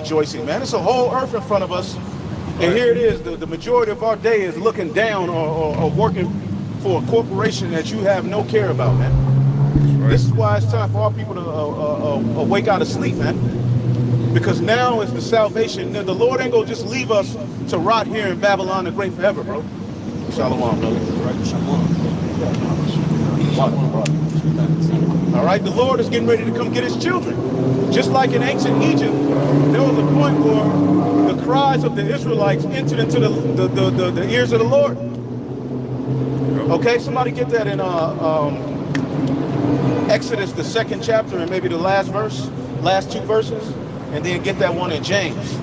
rejoicing, man. It's a whole earth in front of us. And here it is. The majority of our day is looking down or working for a corporation that you have no care about, man. Right. This is why it's time for our people to wake out of sleep, man. Because now is the salvation. The Lord ain't gonna just leave us to rot here in Babylon the Great forever, bro. Shalom, brother. Right? Shalom. All right, the Lord is getting ready to come get his children. Just like in ancient Egypt, there was a point where the cries of the Israelites entered into the ears of the Lord. Okay, somebody get that in Exodus, the 2nd chapter, and maybe the last two verses, and then get that one in James,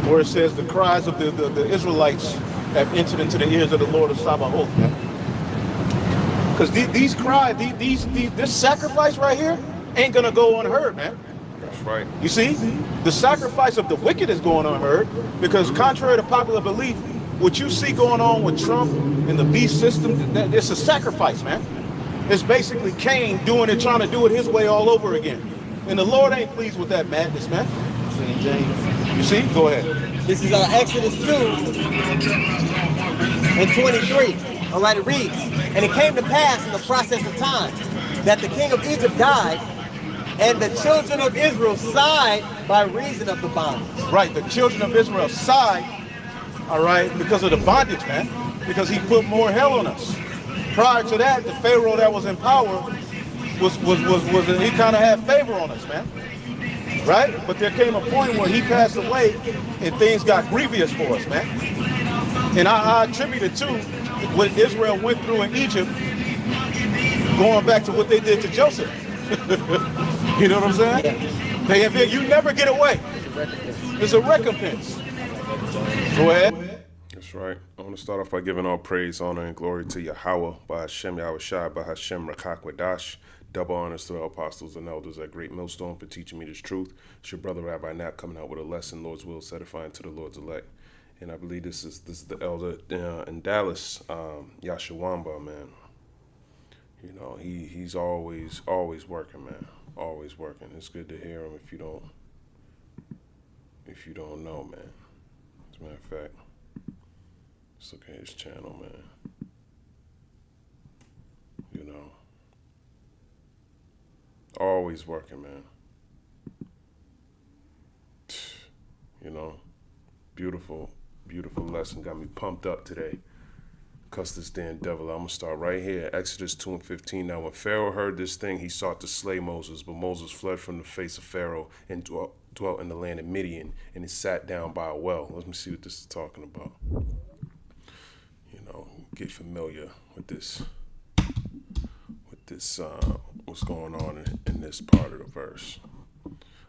where it says the cries of the Israelites have entered into the ears of the Lord of Sabaoth, man. Because these cries, this sacrifice right here ain't gonna go unheard, man. That's right. You see, the sacrifice of the wicked is going unheard, because contrary to popular belief, what you see going on with Trump and the beast system, it's a sacrifice, man. It's basically Cain trying to do it his way all over again. And the Lord ain't pleased with that madness, man. You see? Go ahead. This is Exodus 2 and 23. All right, it reads, and it came to pass in the process of time that the king of Egypt died, and the children of Israel sighed by reason of the bondage. Right, the children of Israel sighed, all right, because of the bondage, man, because he put more hell on us. Prior to that, the Pharaoh that was in power he kind of had favor on us, man. Right? But there came a point where he passed away and things got grievous for us, man. And I attribute it to what Israel went through in Egypt, going back to what they did to Joseph. You know what I'm saying? You never get away. It's a recompense. Go ahead. That's right. I want to start off by giving all praise, honor, and glory to Yahweh, by Hashem Yahushai, by Hashem Rakak Wadash. Double honors to our apostles and elders at Great Millstone for teaching me this truth. It's your brother Rabbi Knapp coming out with a lesson, Lord's will, edifying to the Lord's elect. And I believe this is the elder in Dallas, Yashawamba, man. You know, he's always working, man. Always working. It's good to hear him if you don't know, man. As a matter of fact, let's look at his channel, man. You know. Always working, man. You know, beautiful lesson. Got me pumped up today. Cuss this damn devil. I'm going to start right here. Exodus 2 and 15. Now, when Pharaoh heard this thing, he sought to slay Moses. But Moses fled from the face of Pharaoh and dwelt in the land of Midian. And he sat down by a well. Let me see what this is talking about. You know, get familiar with this. What's going on in this part of the verse.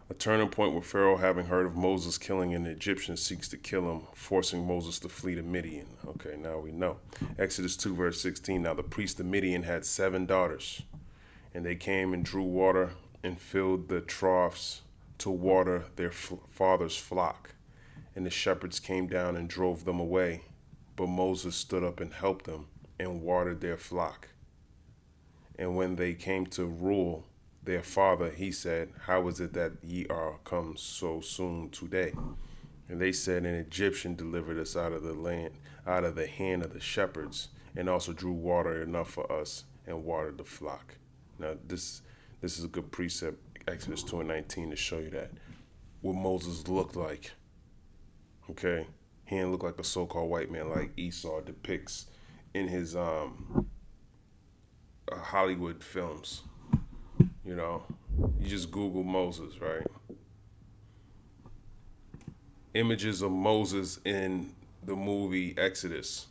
A turning point where Pharaoh, having heard of Moses killing an Egyptian, seeks to kill him, forcing Moses to flee to Midian. Okay, now we know. Exodus 2, verse 16. Now the priest of Midian had 7 daughters, and they came and drew water and filled the troughs to water their father's flock. And the shepherds came down and drove them away. But Moses stood up and helped them and watered their flock. And when they came to rule their father, he said, how is it that ye are come so soon today? And they said, an Egyptian delivered us out of the hand of the shepherds, and also drew water enough for us and watered the flock. Now, this is a good precept, Exodus 2 and 19, to show you that what Moses looked like. Okay, he didn't look like a so-called white man like Esau depicts in his Hollywood films. You know, you just Google Moses, right? Images of Moses in the movie Exodus.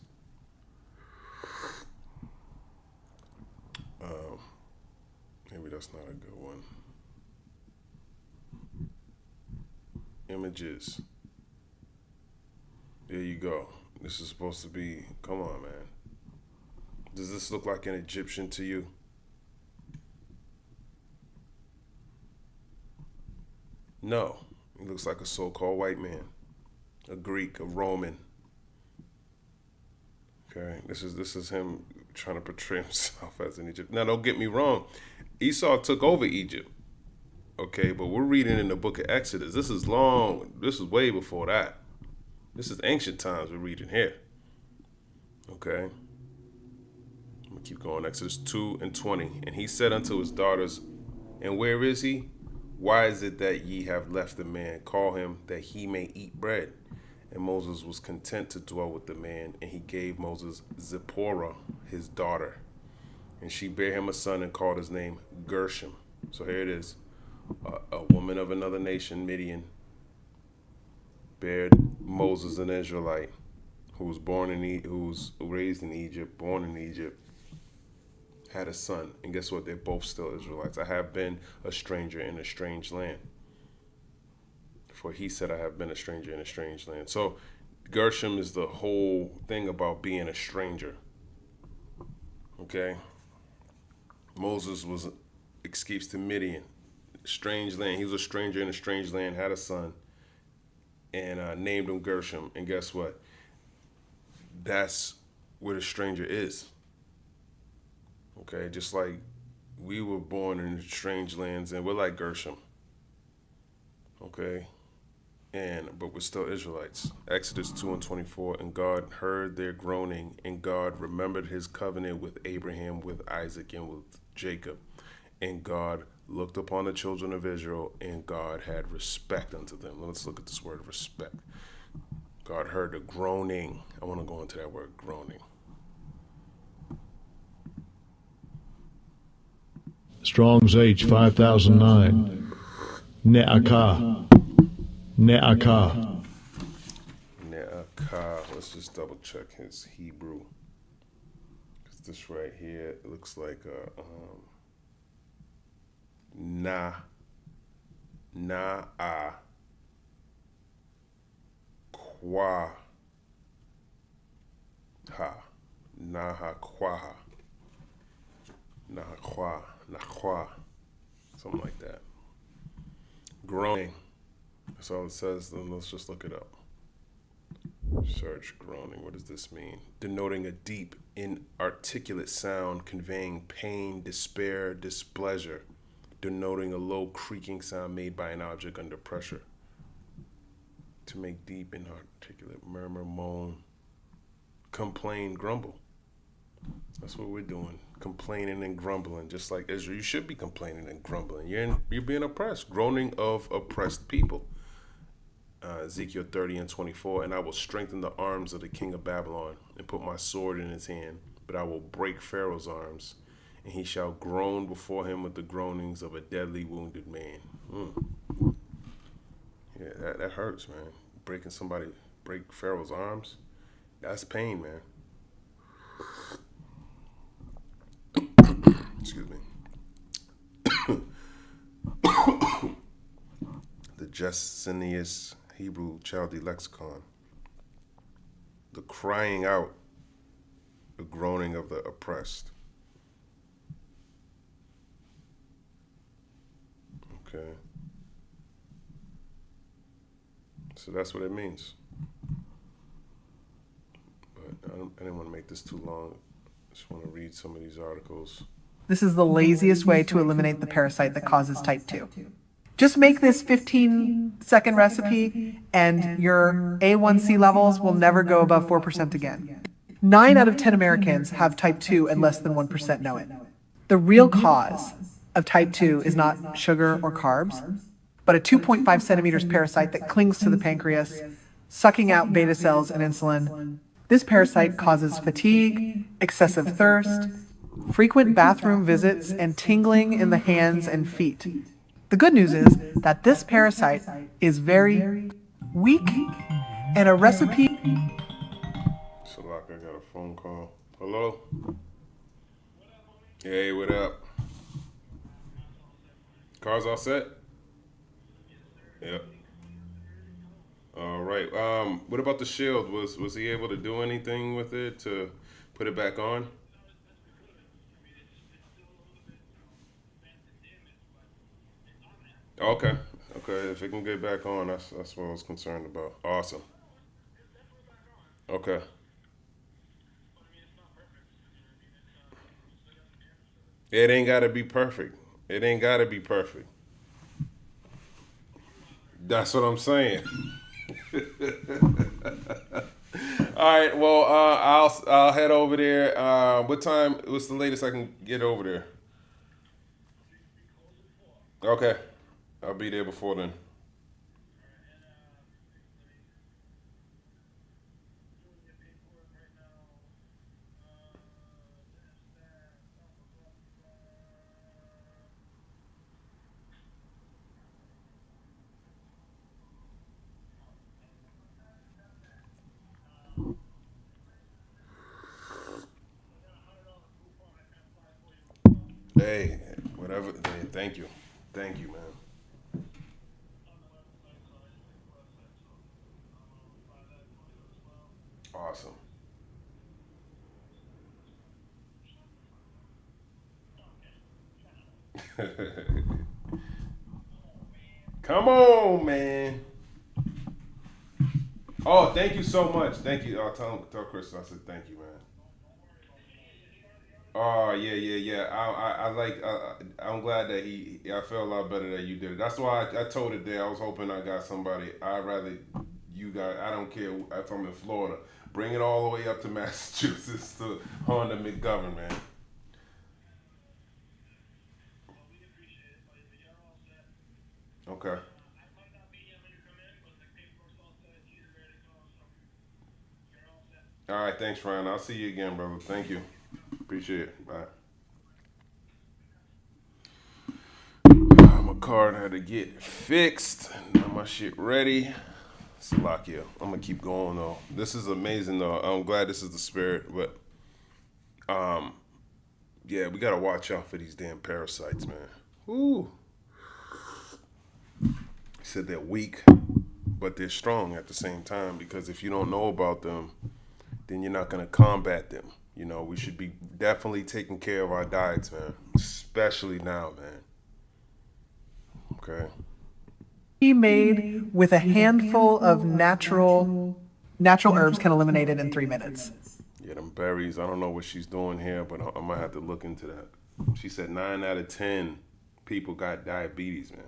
Maybe that's not a good one. Images. There you go. This is supposed to be, come on, man. Does this look like an Egyptian to you? No. He looks like a so-called white man. A Greek, a Roman. Okay, this is him trying to portray himself as an Egyptian. Now, don't get me wrong. Esau took over Egypt. Okay, but we're reading in the book of Exodus. This is long. This is way before that. This is ancient times we're reading here. Okay. I'm going to keep going. Exodus 2:20. And he said unto his daughters, and where is he? Why is it that ye have left the man? Call him that he may eat bread. And Moses was content to dwell with the man, and he gave Moses Zipporah, his daughter. And she bare him a son and called his name Gershom. So here it is. A woman of another nation, Midian, bared Moses, an Israelite, who was raised in Egypt, born in Egypt, had a son. And guess what? They're both still Israelites. I have been a stranger in a strange land. For he said, I have been a stranger in a strange land. So Gershom is the whole thing about being a stranger. Okay? Moses escapes to Midian, strange land. He was a stranger in a strange land, had a son, and named him Gershom. And guess what? That's where the stranger is. Okay? Just like we were born in strange lands, and we're like Gershom. Okay? But we're still Israelites. Exodus 2:24, and God heard their groaning, and God remembered his covenant with Abraham, with Isaac, and with Jacob. And God looked upon the children of Israel, and God had respect unto them. Let's look at this word respect. God heard the groaning. I want to go into that word groaning. Strong's H 5009. Ne'akah. Ne'akah. Ne'akah. Let's just double check his Hebrew. Because this right here, it looks like na-a, kwa-ha, na-ha-kwaha, na-kwa, something like that. Groaning. That's all it says. Then let's just look it up. Search groaning. What does this mean? Denoting a deep, inarticulate sound conveying pain, despair, displeasure. Denoting a low creaking sound made by an object under pressure. To make deep, inarticulate murmur, moan, complain, grumble. That's what we're doing. Complaining and grumbling, just like Israel. You should be complaining and grumbling. You're being oppressed. Groaning of oppressed people. Ezekiel 30:24, and I will strengthen the arms of the king of Babylon and put my sword in his hand, but I will break Pharaoh's arms, and he shall groan before him with the groanings of a deadly wounded man. Yeah, that hurts, man. Break Pharaoh's arms, that's pain, man. Excuse me. The Jessenius Hebrew Chaldee Lexicon. The crying out, the groaning of the oppressed. Okay. So that's what it means. But I didn't want to make this too long. I just want to read some of these articles. This is the laziest way to eliminate the parasite that causes type 2. Just make this 15-second recipe and your A1C levels will never go above 4% again. 9 out of 10 Americans have type 2 and less than 1% know it. The real cause of type 2 is not sugar or carbs, but a 2.5 centimeters parasite that clings to the pancreas, sucking out beta cells and insulin. This parasite causes fatigue, excessive thirst, frequent bathroom visits, and tingling in the hands and feet. The good news is that this parasite is very weak, and a recipe... Salak, I got a phone call. Hello? Hey, what up? Car's all set? Yep. All right. What about the shield? Was he able to do anything with it to put it back on? Okay. Okay. If it can get back on, that's what I was concerned about. Awesome. Okay. It ain't gotta be perfect. It ain't gotta be perfect. That's what I'm saying. All right, well, I'll head over there. What time? What's the latest I can get over there? Okay, I'll be there before then. Hey, whatever. Hey, thank you, man. Awesome. Come on, man. Oh, thank you so much. Thank you. Tell Chris I said thank you, man. Oh yeah. I like. I'm glad that he. I feel a lot better that you did it. That's why I told it there. I was hoping I got somebody. I'd rather you guys. I don't care if I'm in Florida. Bring it all the way up to Massachusetts to Honda McGovern, man. Okay. All right. Thanks, Ryan. I'll see you again, brother. Thank you. Appreciate it. Bye. My card had to get fixed. Now my shit ready. Salakia. I'm gonna keep going though. This is amazing though. I'm glad this is the spirit, but yeah, we gotta watch out for these damn parasites, man. Woo. He said they're weak, but they're strong at the same time because if you don't know about them, then you're not gonna combat them. You know, we should be definitely taking care of our diets, man. Especially now, man. Okay. Made with a handful of natural herbs can eliminate it in 3 minutes. Yeah, them berries. I don't know what she's doing here, but I might have to look into that. She said 9 out of 10 people got diabetes, man.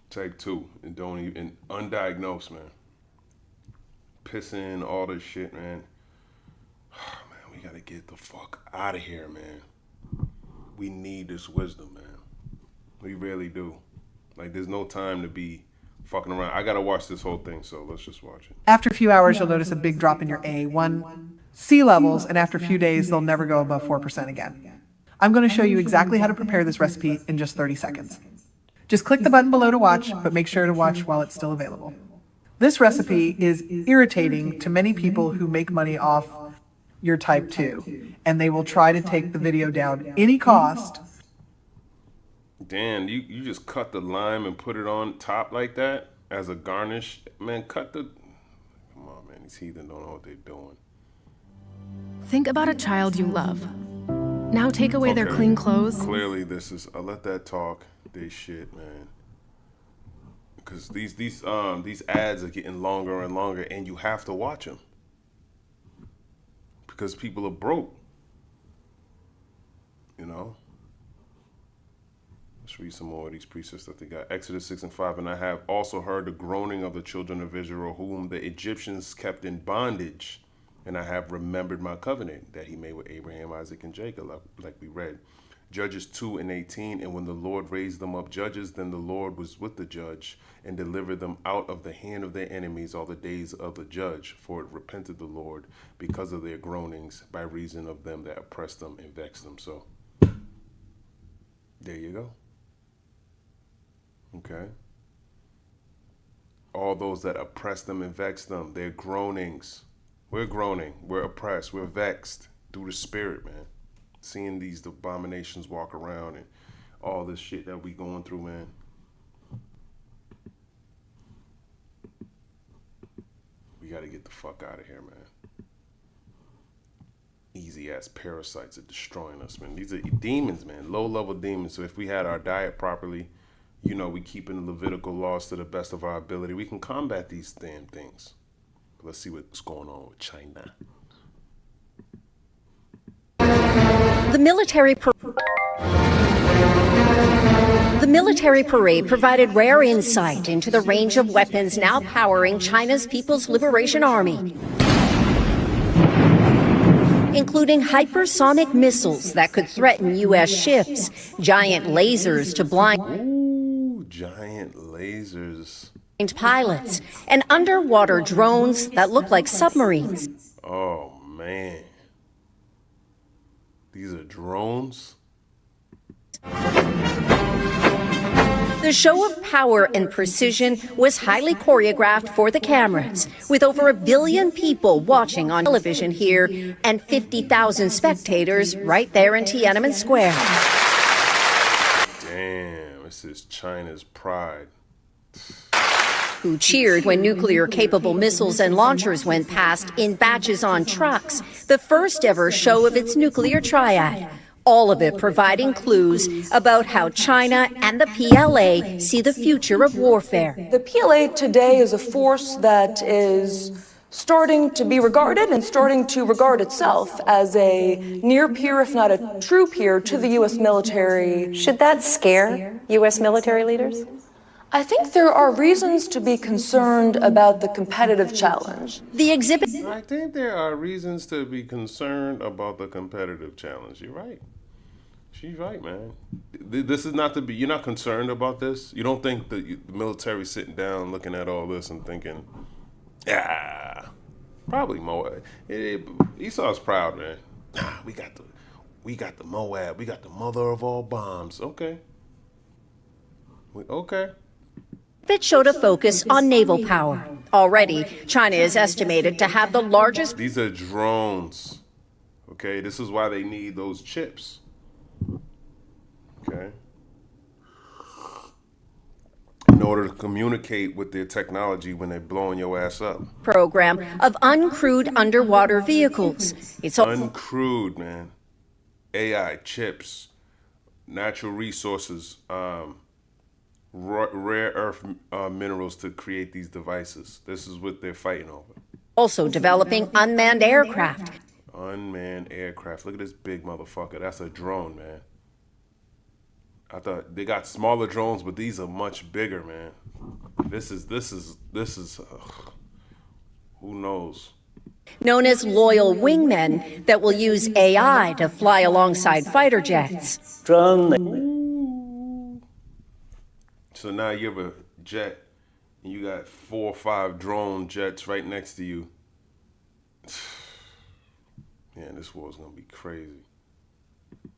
Type 2 and don't even undiagnosed, man. Pissing, all this shit, man. Oh, man, we gotta get the fuck out of here, man. We need this wisdom, man. We really do. Like, there's no time to be fucking around. I gotta watch this whole thing, so let's just watch it. After a few hours, you'll notice a big drop in your A1C levels, and after a few days, they'll never go above 4% again. I'm going to show you exactly how to prepare this recipe in just 30 seconds. Just click the button below to watch, but make sure to watch while it's still available. This recipe is irritating to many people who make money off your type 2, and they will try to take the video down at any cost. Dan, you just cut the lime and put it on top like that as a garnish? Man, cut the... Come on, man. These heathen don't know what they're doing. Think about a child you love. Now take away their clean clothes. Clearly, this is... I let that talk. They shit, man. Because these ads are getting longer and longer, and you have to watch them. Because people are broke. You know? Let's read some more of these precepts that they got. Exodus 6 and 5. And I have also heard the groaning of the children of Israel, whom the Egyptians kept in bondage. And I have remembered my covenant that he made with Abraham, Isaac, and Jacob, like we read. Judges 2 and 18. And when the Lord raised them up judges, then the Lord was with the judge and delivered them out of the hand of their enemies all the days of the judge. For it repented the Lord because of their groanings by reason of them that oppressed them and vexed them. So there you go. Okay. All those that oppress them and vex them, their groanings. We're groaning. We're oppressed. We're vexed through the spirit, man. Seeing these abominations walk around and all this shit that we going through, man. We got to get the fuck out of here, man. Easy ass parasites are destroying us, man. These are demons, man. Low level demons. So if we had our diet properly, you know, we keep in the Levitical laws to the best of our ability, we can combat these damn things. But let's see what's going on with China. The military The military parade provided rare insight into the range of weapons now powering China's People's Liberation Army, including hypersonic missiles that could threaten U.S. ships, giant lasers to blind giant lasers. pilots, and underwater drones that look like submarines. Oh, man. These are drones? The show of power and precision was highly choreographed for the cameras, with over 1 billion people watching on television here and 50,000 spectators right there in Tiananmen Square. Damn, this is China's pride. Who cheered when nuclear-capable missiles and launchers went past in batches on trucks, the first ever show of its nuclear triad. All of it providing clues about how China and the PLA see the future of warfare. The PLA today is a force that is starting to be regarded and starting to regard itself as a near peer, if not a true peer, to the U.S. military. Should that scare U.S. military leaders? I think there are reasons to be concerned about the competitive challenge. The exhibit. I think there are reasons to be concerned about the competitive challenge. You're right. She's right, man. This is not to be, you're not concerned about this? You don't think the military sitting down looking at all this and thinking, probably Moab. Esau's proud, man. We got the Moab. We got the mother of all bombs. Okay. Okay. It showed a focus on naval power. Already, China is estimated to have the largest. These are drones. Okay, this is why they need those chips. Okay. In order to communicate with their technology when they're blowing your ass up. Program of uncrewed underwater vehicles. It's uncrewed, man. AI, chips, natural resources, rare earth minerals to create these devices. This is what they're fighting over. Also developing unmanned aircraft. Unmanned aircraft. Look at this big motherfucker. That's a drone, man. I thought they got smaller drones, but these are much bigger, man. This is who knows? Known as loyal wingmen that will use AI to fly alongside fighter jets. Drone. So now you have a jet, and you got 4 or 5 drone jets right next to you. Man, this war is gonna be crazy.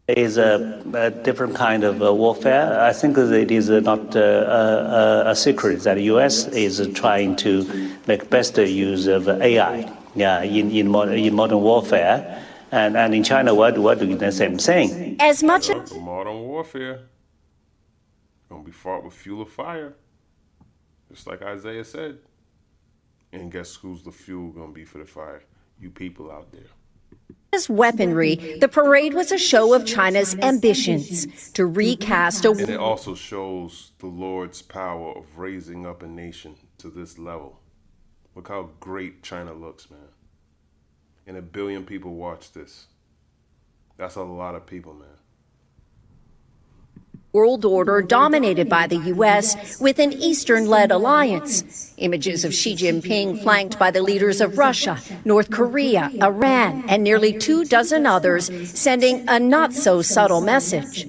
Is a different kind of warfare. I think it is not a secret that the U.S. is trying to make best use of AI. In modern warfare, and in China, we're doing the same thing. As much as modern warfare gonna be fought with fuel of fire, just like Isaiah said. And guess who's the fuel gonna be for the fire? You people out there. As weaponry, the parade was a show of China's ambitions to recast a. And it also shows the Lord's power of raising up a nation to this level. Look how great China looks, man. And 1 billion people watch this. That's a lot of people, man. World order dominated by the U.S. with an Eastern-led alliance. Images of Xi Jinping flanked by the leaders of Russia, North Korea, Iran, and nearly 24 others, sending a not-so-subtle message.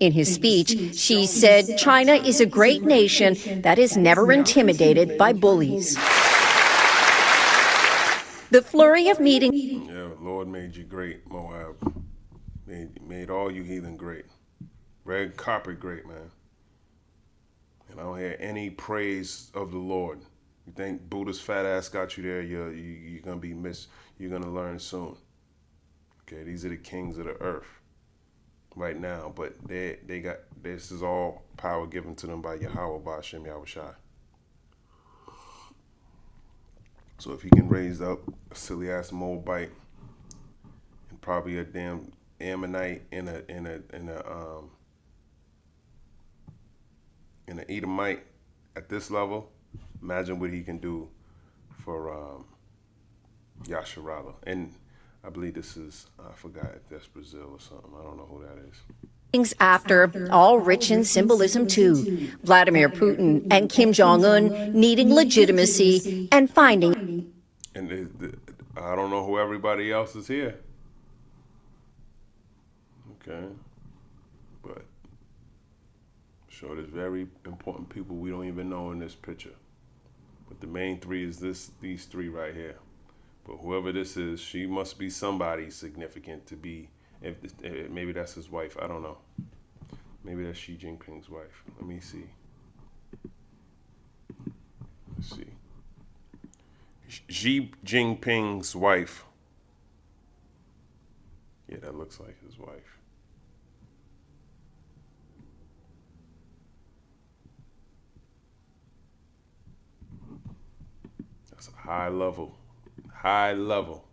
In his speech, Xi said China is a great nation that is never intimidated by bullies. The flurry of meetings. Yeah, Lord made you great, Moab. Made all you heathen great. Red carpet great, man. And I don't hear any praise of the Lord. You think Buddha's fat ass got you there, you're gonna be you're gonna learn soon. Okay, these are the kings of the earth right now, but they got, this is all power given to them by Yahweh Ba'Shem Yahushai. So if he can raise up a silly ass Moabite and probably a damn Ammonite and an Edomite at this level, imagine what he can do for Yasharallah. And I believe this is, I forgot if that's Brazil or something. I don't know who that is. After, all rich in symbolism too. Vladimir Putin and Kim Jong-un needing legitimacy and finding. And I don't know who everybody else is here. Okay. But sure, there's very important people we don't even know in this picture. But the main three is these three right here. But whoever this is, she must be somebody significant to be. If maybe that's his wife, I don't know. Maybe that's Xi Jinping's wife. Let me see. Let's see. Xi Jinping's wife. Yeah, that looks like his wife. That's a high level. High level.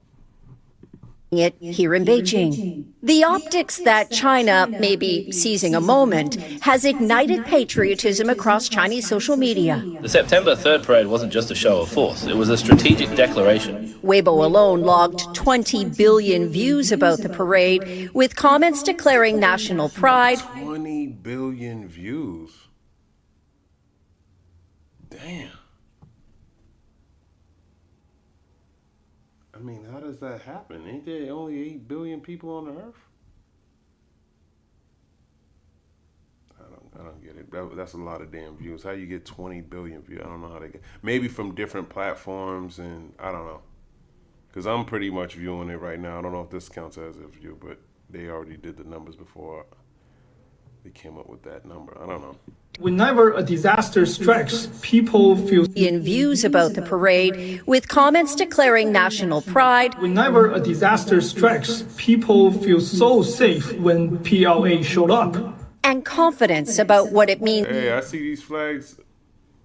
It here in Beijing. The optics that China may be seizing a moment has ignited patriotism across Chinese social media. The September 3rd parade wasn't just a show of force, it was a strategic declaration. Weibo alone logged 20 billion views about the parade, with comments declaring national pride. 20 billion views. Damn. I mean, how does that happen? Ain't there only 8 billion people on the earth? I don't get it. That's a lot of damn views. How you get 20 billion views? I don't know how they get. Maybe from different platforms, and I don't know. Because I'm pretty much viewing it right now. I don't know if this counts as a view, but they already did the numbers before they came up with that number. I don't know. Whenever a disaster strikes, people feel in views about the parade, with comments declaring national pride. Whenever a disaster strikes, people feel so safe when PLA showed up. And confidence about what it means. Hey, I see these flags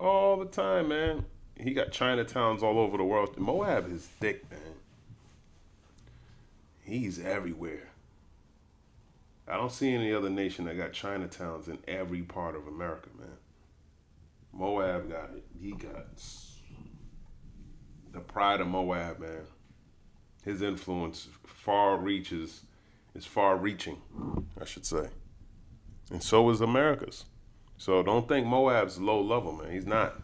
all the time, man. He got Chinatowns all over the world. Moab is thick, man. He's everywhere. I don't see any other nation that got Chinatowns in every part of America, man. Moab got it. He got the pride of Moab, man. His influence is far-reaching, I should say. And so is America's. So don't think Moab's low level, man. He's not.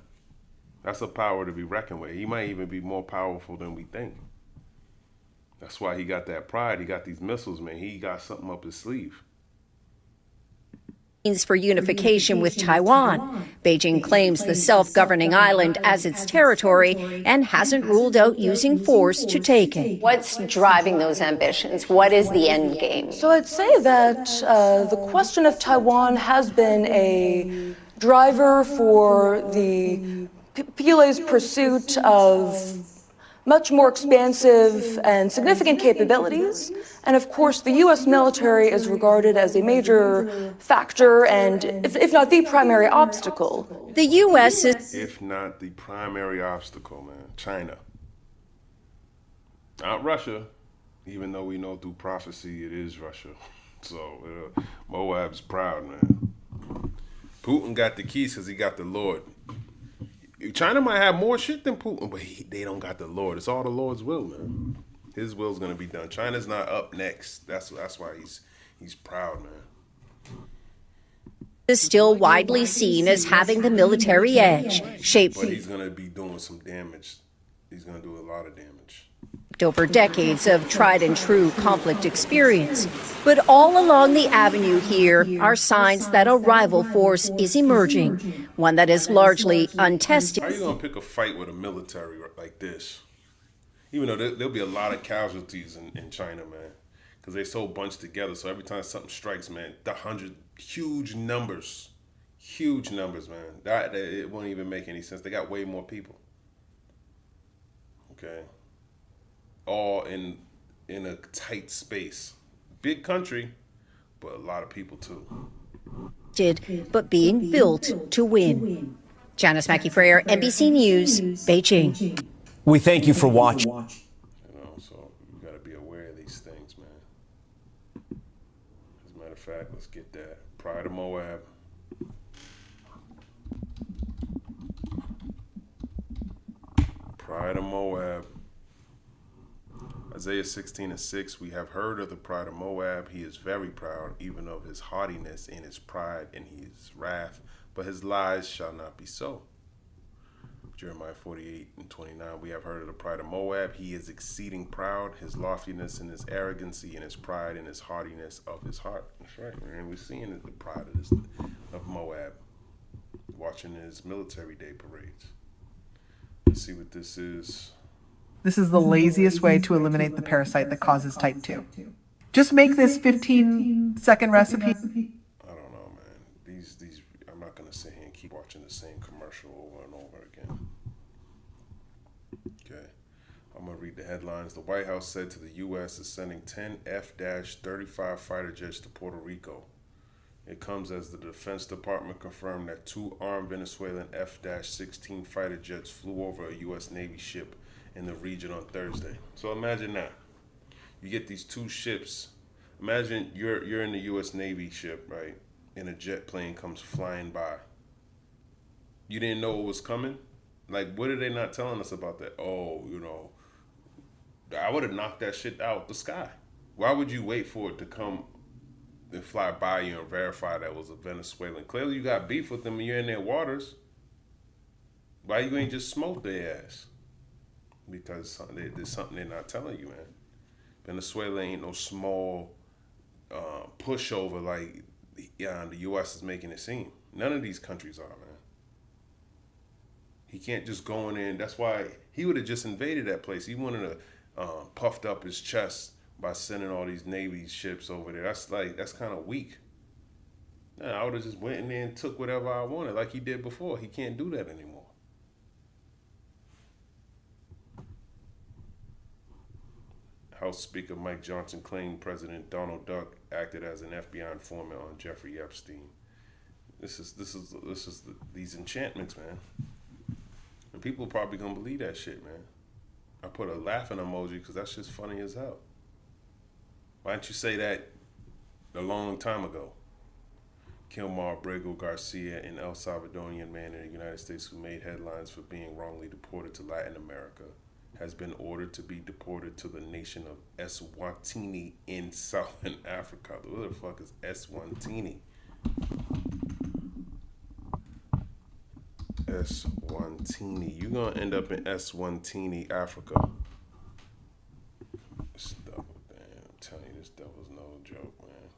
That's a power to be reckoned with. He might even be more powerful than we think. That's why he got that pride. He got these missiles, man. He got something up his sleeve. For unification with Taiwan. Beijing claims the self-governing island as its territory and hasn't ruled out using force to take it. What's driving those ambitions? What is the end game? So I'd say that the question of Taiwan has been a driver for the PLA's pursuit of much more expansive and significant capabilities. And of course, the US military is regarded as a major factor and, if not the primary obstacle. The US is... If not the primary obstacle, man. China. Not Russia, even though we know through prophecy it is Russia. So Moab's proud, man. Putin got the keys because he got the Lord. China might have more shit than Putin, but they don't got the Lord. It's all the Lord's will, man. His will's gonna be done. China's not up next. That's why he's proud, man. Is still widely seen as having the military edge, shaped. But he's gonna be doing some damage. He's gonna do a lot of damage. Over decades of tried and true conflict experience. But all along the avenue here are signs that a rival force is emerging, one that is largely untested. How are you going to pick a fight with a military like this? Even though there'll be a lot of casualties in China, man, because they're so bunched together. So every time something strikes, man, huge numbers, man. That it won't even make any sense. They got way more people. Okay. All in a tight space. Big country, but a lot of people too. But being built to win. Janice Mackey-Freyer, NBC News, Beijing. We thank you for watching. So you got to be aware of these things, man. As a matter of fact, let's get that. Pride of Moab. Pride of Moab. Isaiah 16:6, we have heard of the pride of Moab. He is very proud, even of his haughtiness and his pride and his wrath, but his lies shall not be so. Jeremiah 48:29, we have heard of the pride of Moab. He is exceeding proud, his loftiness and his arrogancy and his pride and his haughtiness of his heart. That's right, man. We're seeing the pride of Moab, watching his military day parades. Let's see what this is. This is the laziest way to eliminate the parasite that causes type 2. Just make this 15-second recipe. I don't know, man. These I'm not gonna sit here and keep watching the same commercial over and over again. Okay. I'm gonna read the headlines. The White House said to the US is sending 10 F-35 fighter jets to Puerto Rico. It comes as the Defense Department confirmed that 2 armed Venezuelan F-16 fighter jets flew over a US Navy ship in the region on Thursday. So imagine that. You get these 2 ships. Imagine you're in the US Navy ship, right? And a jet plane comes flying by. You didn't know it was coming? Like, what are they not telling us about that? Oh, I would have knocked that shit out the sky. Why would you wait for it to come and fly by you and verify that was a Venezuelan? Clearly you got beef with them and you're in their waters. Why you ain't just smoke their ass? Because there's something they're not telling you, man. Venezuela ain't no small pushover like the U.S. is making it seem. None of these countries are, man. He can't just go in there, and that's why he would have just invaded that place. He wanted to puffed up his chest by sending all these Navy ships over there. That's kind of weak. Nah, I would have just went in there and took whatever I wanted like he did before. He can't do that anymore. House Speaker Mike Johnson claimed President Donald Duck acted as an FBI informant on Jeffrey Epstein. This is these enchantments, man. And people probably gonna believe that shit, man. I put a laughing emoji because that's just funny as hell. Why didn't you say that a long time ago? Kilmar Brego Garcia, an El Salvadorian man in the United States who made headlines for being wrongly deported to Latin America, has been ordered to be deported to the nation of Eswatini in Southern Africa. Who the fuck is Eswatini? Eswatini. You're gonna end up in Eswatini, Africa. This devil, damn, I'm telling you, this devil's no joke, man.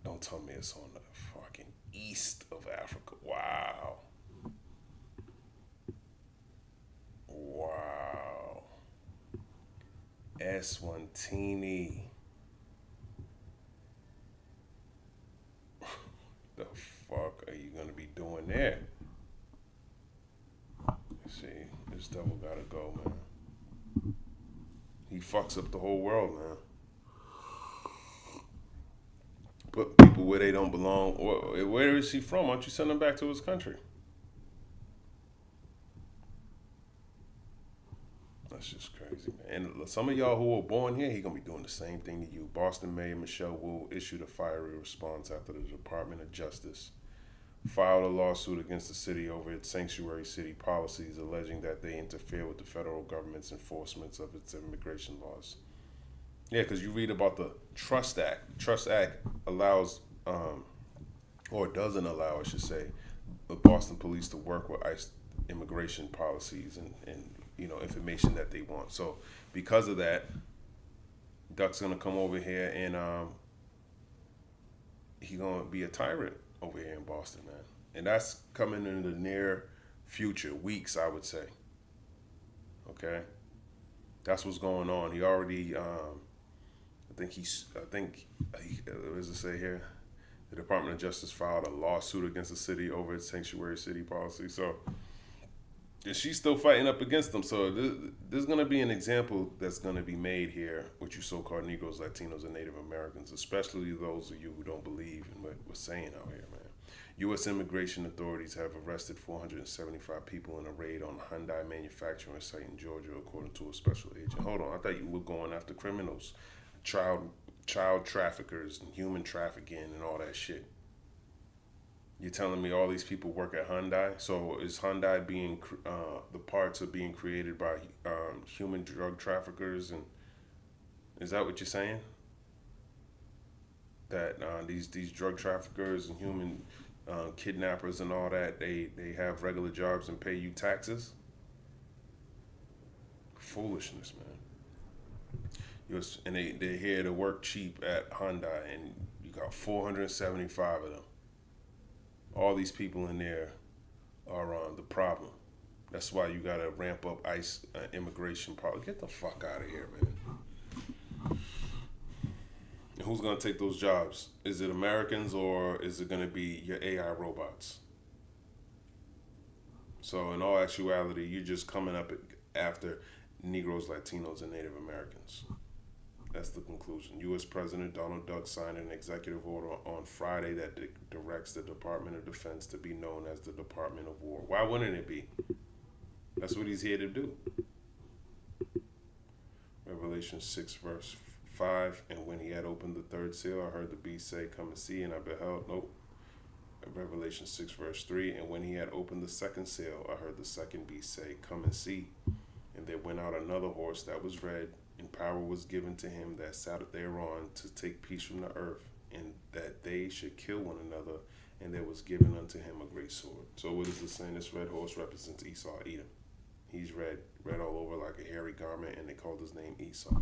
Don't tell me it's on the fucking east of Africa. Wow. Wow. Eswatini. The fuck are you gonna be doing there? See, this devil gotta go, man. He fucks up the whole world, man. Put people where they don't belong. Where is he from? Why don't you send him back to his country? That's just crazy, man. And some of y'all who were born here, he gonna be doing the same thing to you. Boston Mayor Michelle Wu issued a fiery response after the Department of Justice filed a lawsuit against the city over its sanctuary city policies, alleging that they interfere with the federal government's enforcement of its immigration laws. Yeah, because you read about the Trust Act. Trust Act allows, or doesn't allow, I should say, the Boston police to work with ICE immigration policies and information that they want. So because of that, Duck's gonna come over here and he gonna be a tyrant over here in Boston, man. And that's coming in the near future, weeks, I would say. Okay, that's what's going on. He already, what does it say here? The Department of Justice filed a lawsuit against the city over its sanctuary city policy. So. And she's still fighting up against them. So there's going to be an example that's going to be made here with you so-called Negroes, Latinos, and Native Americans, especially those of you who don't believe in what we're saying out here, man. U.S. immigration authorities have arrested 475 people in a raid on a Hyundai manufacturing site in Georgia, according to a special agent. Hold on, I thought you were going after criminals, child traffickers, and human trafficking, and all that shit. You're telling me all these people work at Hyundai? So is Hyundai being, the parts are being created by human drug traffickers? And is that what you're saying? That these drug traffickers and human kidnappers and all that, they have regular jobs and pay you taxes? Foolishness, man. And they're here to work cheap at Hyundai, and you got 475 of them. All these people in there are the problem. That's why you gotta ramp up ICE immigration policy. Get the fuck out of here, man. And who's gonna take those jobs? Is it Americans or is it gonna be your AI robots? So in all actuality, you're just coming up after Negroes, Latinos, and Native Americans. That's the conclusion. U.S. President Donald Duck signed an executive order on Friday that directs the Department of Defense to be known as the Department of War. Why wouldn't it be? That's what he's here to do. Revelation 6, verse 5, and when he had opened the third seal, I heard the beast say, come and see, and I beheld, Revelation 6, verse 3, and when he had opened the second seal, I heard the second beast say, come and see. And there went out another horse that was red, and power was given to him that sat thereon to take peace from the earth, and that they should kill one another, and there was given unto him a great sword. So what is this saying? This red horse represents Esau, Edom. He's red all over like a hairy garment, and they called his name Esau.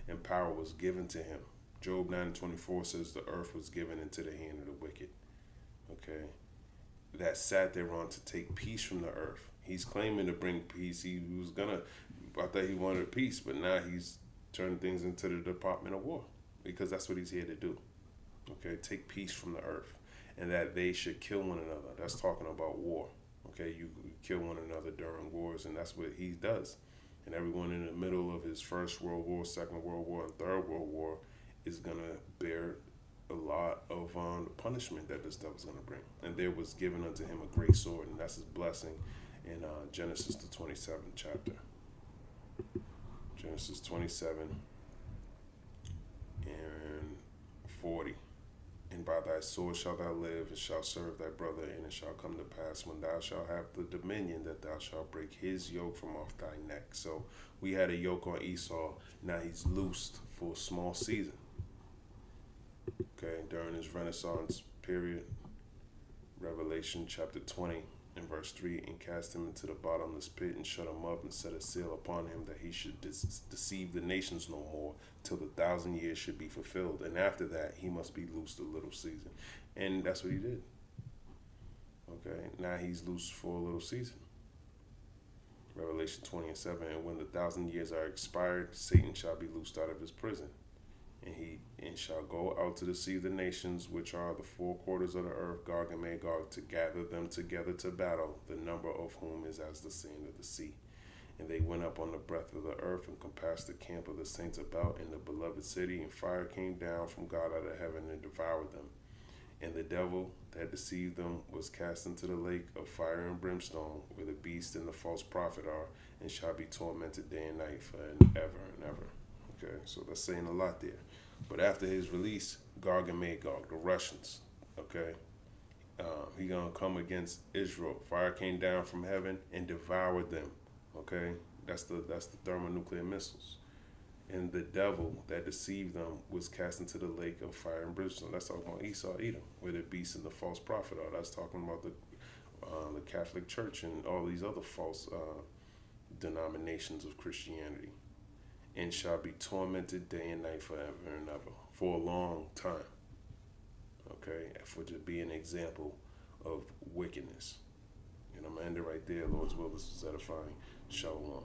And power was given to him. Job 9:24 says the earth was given into the hand of the wicked. Okay? That sat thereon to take peace from the earth. He's claiming to bring peace. I thought he wanted peace, but now he's turned things into the Department of War, because that's what he's here to do. Okay, take peace from the earth, and that they should kill one another. That's talking about war. Okay, you kill one another during wars, and that's what he does. And everyone in the middle of his First World War, Second World War, and Third World War is gonna bear a lot of punishment that this stuff is gonna bring. And there was given unto him a great sword, and that's his blessing in Genesis the 27th chapter. Genesis 27 and 40. And by thy sword shalt thou live, and shalt serve thy brother, and it shall come to pass when thou shalt have the dominion that thou shalt break his yoke from off thy neck. So we had a yoke on Esau, now he's loosed for a small season. Okay, during his Renaissance period, Revelation chapter 20 and verse 3, and cast him into the bottomless pit, and shut him up, and set a seal upon him, that he should deceive the nations no more, till the 1,000 years should be fulfilled. And after that, he must be loosed a little season. And that's what he did. Okay, now he's loose for a little season. Revelation 20 and 7, and when the 1,000 years are expired, Satan shall be loosed out of his prison, and shall go out to deceive the nations which are the four quarters of the earth, Gog and Magog, to gather them together to battle, the number of whom is as the sand of the sea. And they went up on the breadth of the earth, and compassed the camp of the saints about in the beloved city, and fire came down from God out of heaven and devoured them. And the devil that deceived them was cast into the lake of fire and brimstone, where the beast and the false prophet are, and shall be tormented day and night for ever and ever. Okay, so that's saying a lot there. But after his release, Gog and Magog, the Russians, okay, he gonna come against Israel. Fire came down from heaven and devoured them. Okay, that's the thermonuclear missiles. And the devil that deceived them was cast into the lake of fire and brimstone. That's talking about Esau, Edom, where the beast and the false prophet are. That's talking about the Catholic Church and all these other false denominations of Christianity. And shall be tormented day and night forever and ever, for a long time. Okay, for to be an example of wickedness. And I'm gonna end it right there. Lord's will, this is edifying. Shalom.